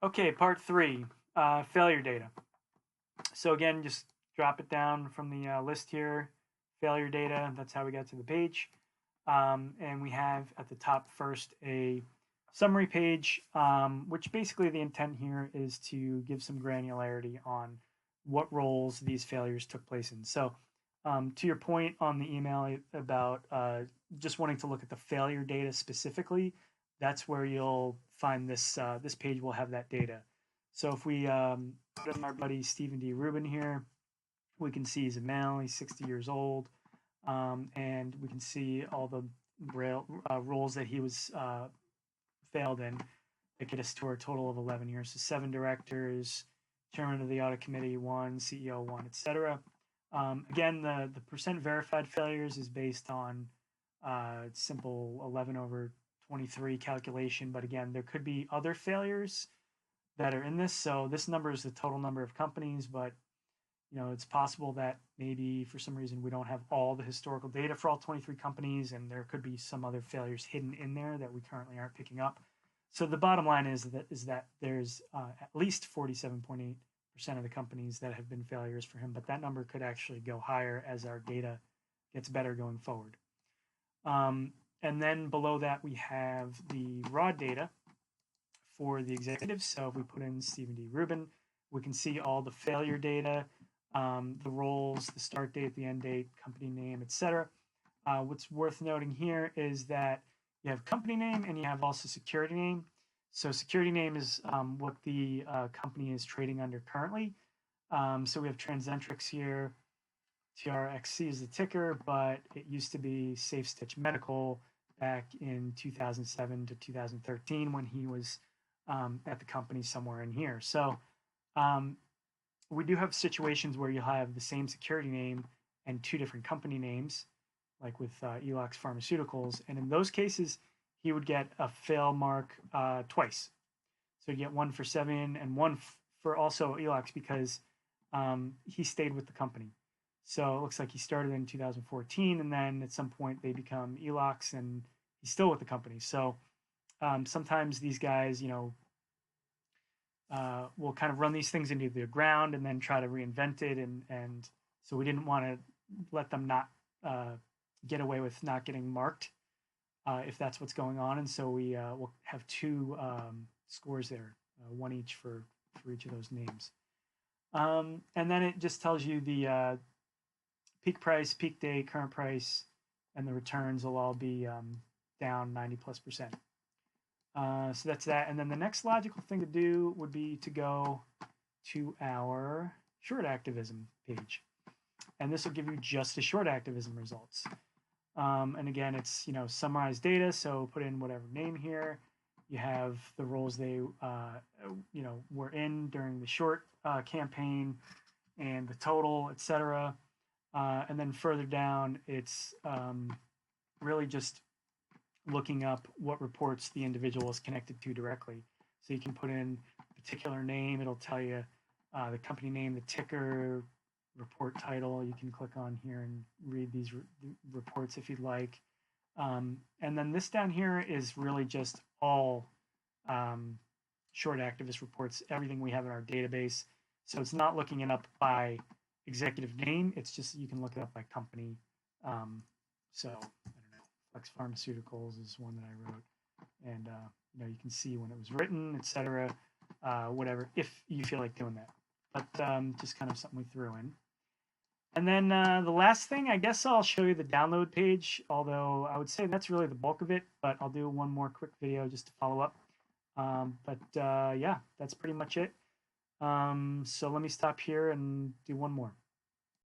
Okay, part three, failure data. So again, just drop it down from the list here, failure data. That's how we got to the page. And we have at the top first a summary page, which basically the intent here is to give some granularity on what roles these failures took place in. So to your point on the email about just wanting to look at the failure data specifically, that's where you'll find this. This page will have that data. So if we put in our buddy Stephen D. Rubin here, we can see he's a male, he's 60 years old, and we can see all the roles that he was failed in that get us to our total of 11 years. So 7 directors, chairman of the audit committee, 1, CEO, 1, etc. Again, the percent verified failures is based on simple 11 over 23 calculation, but again, there could be other failures that are in this. So this number is the total number of companies, but it's possible that maybe for some reason we don't have all the historical data for all 23 companies, and there could be some other failures hidden in there that we currently aren't picking up. So the bottom line is that there's at least 47.8% of the companies that have been failures for him, but that number could actually go higher as our data gets better going forward. And then below that, we have the raw data for the executives. So if we put in Stephen D. Rubin, we can see all the failure data, the roles, the start date, the end date, company name, etc. What's worth noting here is that you have company name and you have also security name. So security name is what the company is trading under currently. So we have Transcentrix here. TRXC is the ticker, but it used to be Safe Stitch Medical back in 2007 to 2013 when he was at the company somewhere in here. So we do have situations where you'll have the same security name and 2 different company names, like with Elox Pharmaceuticals. And in those cases, he would get a fail mark twice. So you get 1 for 7 and 1 for also Elox because he stayed with the company. So it looks like he started in 2014, and then at some point they become Elox, and he's still with the company. So sometimes these guys, will kind of run these things into the ground and then try to reinvent it. And so we didn't want to let them not get away with not getting marked if that's what's going on. And so we will have 2 scores there, 1 each for each of those names. And then it just tells you the peak price, peak day, current price, and the returns will all be down 90+%. So that's that. And then the next logical thing to do would be to go to our short activism page. And this will give you just the short activism results. And again, it's, summarized data. So put in whatever name here. You have the roles they, were in during the short campaign and the total, etc. And then further down, it's really just looking up what reports the individual is connected to directly. So you can put in a particular name. It'll tell you the company name, the ticker, report title. You can click on here and read these reports if you'd like. And then this down here is really just all short activist reports, everything we have in our database. So it's not looking it up by executive name. It's just you can look it up by company. So I don't know, Flex Pharmaceuticals is one that I wrote, and you can see when it was written, etc. Whatever, if you feel like doing that. But just kind of something we threw in. And then the last thing, I guess I'll show you the download page, although I would say that's really the bulk of it, but I'll do one more quick video just to follow up. Yeah, that's pretty much it. So let me stop here and do one more.